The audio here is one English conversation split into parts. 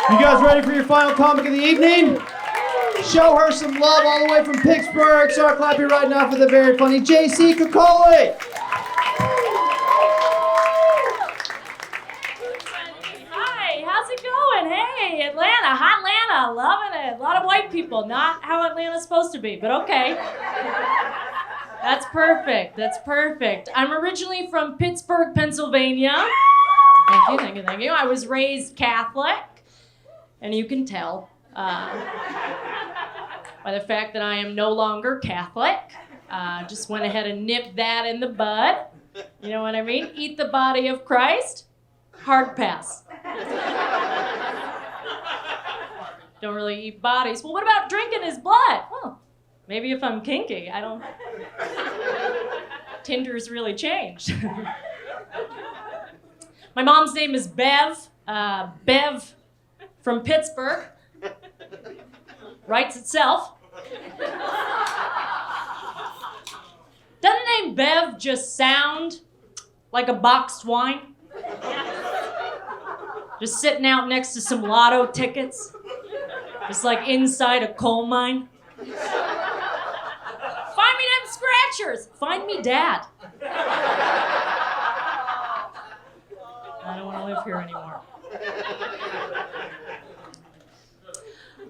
You guys ready for your final comic of the evening? Show her some love all the way from Pittsburgh. Start clapping right now for the very funny JC Coccoli. Hi, how's it going? Hey, Atlanta, hot Atlanta, loving it. A lot of white people, not how Atlanta's supposed to be, but okay. That's perfect, that's perfect. I'm originally from Pittsburgh, Pennsylvania. Thank you, thank you, thank you. I was raised Catholic, and you can tell by the fact that I am no longer Catholic. Just went ahead and nipped that in the bud. You know what I mean? Eat the body of Christ, hard pass. Don't really eat bodies. Well, what about drinking his blood? Well, maybe if I'm kinky, I don't... Tinder's really changed. My mom's name is Bev. Bev from Pittsburgh. Writes itself. Doesn't the name Bev just sound like a boxed wine? Just sitting out next to some lotto tickets. Just like inside a coal mine. Find me them scratchers. Find me Dad. I don't want to live here anymore.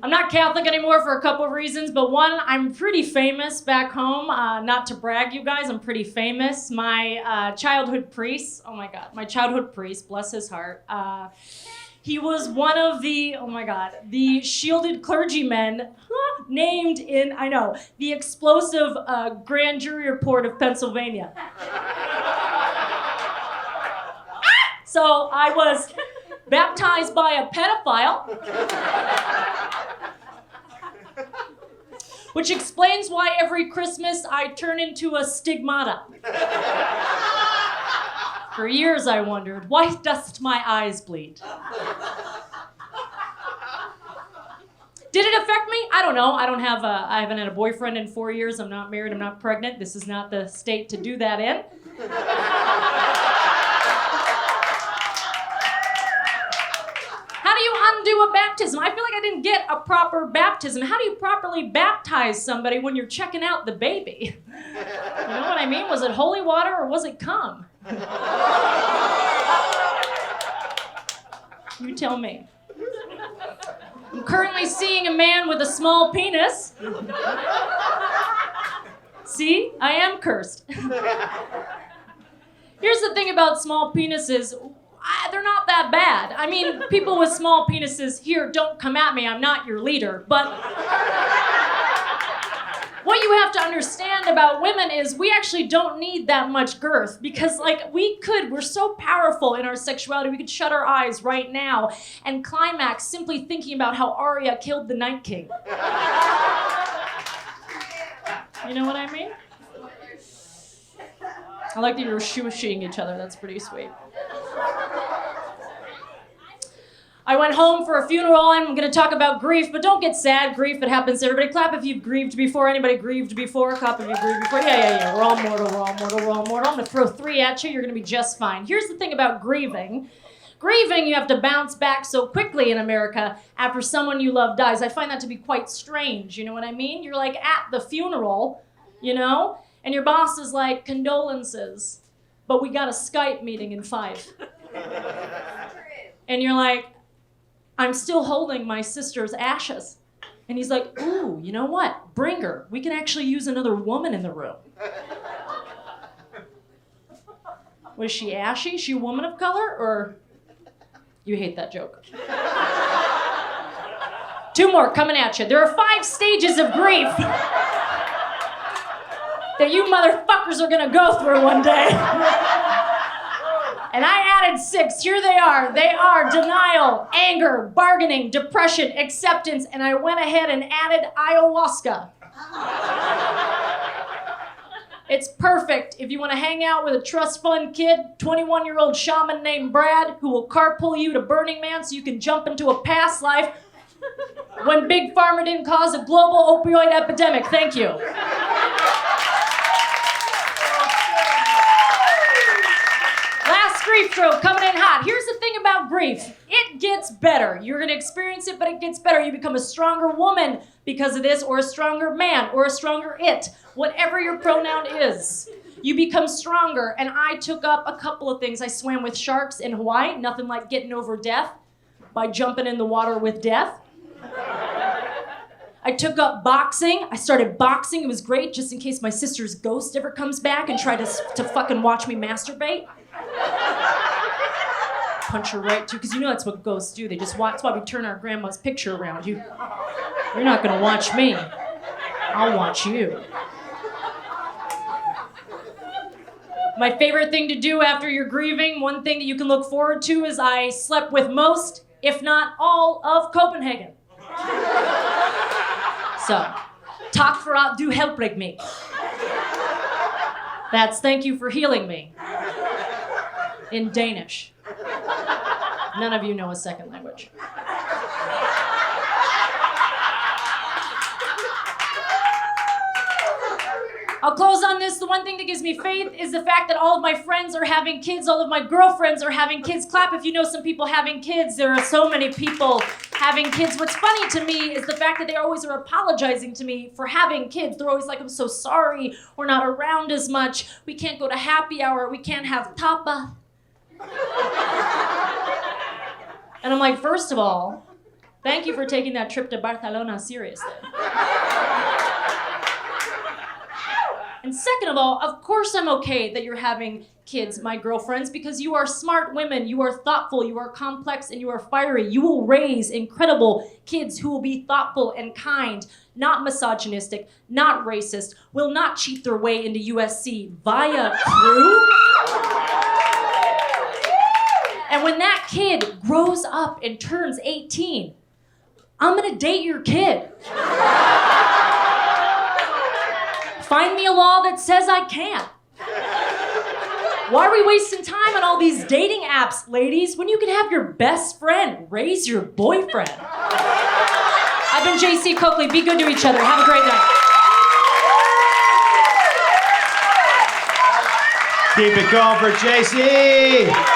I'm not Catholic anymore for a couple of reasons, but one, I'm pretty famous back home. Not to brag, you guys, I'm pretty famous. My childhood priest, oh my God, my childhood priest, bless his heart, he was one of the, oh my God, the shielded clergymen named in, I know, the explosive grand jury report of Pennsylvania. So I was baptized by a pedophile, which explains why every Christmas I turn into a stigmata. For years I wondered, why dost my eyes bleed? Did it affect me? I don't know. I haven't had a boyfriend in 4 years. I'm not married. I'm not pregnant. This is not the state to do that in. How do you undo a baptism? I feel like I didn't get a proper baptism. How do you properly baptize somebody when you're checking out the baby? You know what I mean? Was it holy water or was it cum? You tell me. I'm currently seeing a man with a small penis. See, I am cursed. Here's the thing about small penises. They're not that bad. I mean, people with small penises, here, don't come at me, I'm not your leader. But what you have to understand about women is we actually don't need that much girth because, like, we're so powerful in our sexuality, we could shut our eyes right now and climax simply thinking about how Arya killed the Night King. You know what I mean? I like that you're shoo-shooing each other, that's pretty sweet. I went home for a funeral and I'm going to talk about grief, but don't get sad. Grief, it happens to everybody. Clap if you've grieved before. Anybody grieved before? Clap if you've grieved before. Yeah. We're all mortal, we're all mortal, we're all mortal. I'm going to throw 3 at you. You're going to be just fine. Here's the thing about grieving. Grieving, you have to bounce back so quickly in America after someone you love dies. I find that to be quite strange. You know what I mean? You're like at the funeral, you know, and your boss is like, condolences, but we got a Skype meeting in 5. And you're like, I'm still holding my sister's ashes. And he's like, ooh, you know what? Bring her. We can actually use another woman in the room. Was she ashy? Is she a woman of color? Or you hate that joke? 2 more coming at you. There are 5 stages of grief that you motherfuckers are gonna go through one day. And I added 6. Here they are. They are denial, anger, bargaining, depression, acceptance, and I went ahead and added ayahuasca. It's perfect if you want to hang out with a trust fund kid, 21-year-old shaman named Brad, who will carpool you to Burning Man so you can jump into a past life when Big Pharma didn't cause a global opioid epidemic. Thank you. Last Grief stroke coming in hot. Here's the thing about grief. It gets better. You're going to experience it, but it gets better. You become a stronger woman because of this, or a stronger man, or a stronger it. Whatever your pronoun is. You become stronger. And I took up a couple of things. I swam with sharks in Hawaii. Nothing like getting over death by jumping in the water with death. I took up boxing. I started boxing. It was great, just in case my sister's ghost ever comes back and try to fucking watch me masturbate. Punch her right too, because you know that's what ghosts do. They just watch. That's why we turn our grandma's picture around. You're not gonna watch me. I'll watch you. My favorite thing to do after you're grieving, one thing that you can look forward to, is I slept with most, if not all, of Copenhagen. So, tak for at du helprig me. That's thank you for healing me. In Danish. None of you know a second language. I'll close on this. The one thing that gives me faith is the fact that all of my friends are having kids. All of my girlfriends are having kids. Clap if you know some people having kids. There are so many people having kids. What's funny to me is the fact that they always are apologizing to me for having kids. They're always like, I'm so sorry. We're not around as much. We can't go to happy hour. We can't have tapa. And I'm like, first of all, thank you for taking that trip to Barcelona seriously. And second of all, of course I'm okay that you're having kids, my girlfriends, because you are smart women, you are thoughtful, you are complex, and you are fiery. You will raise incredible kids who will be thoughtful and kind, not misogynistic, not racist, will not cheat their way into USC via crew. And when that kid grows up and turns 18, I'm gonna date your kid. Find me a law that says I can't. Why are we wasting time on all these dating apps, ladies, when you can have your best friend raise your boyfriend? I've been JC Coccoli. Be good to each other. Have a great night. Keep it going for JC.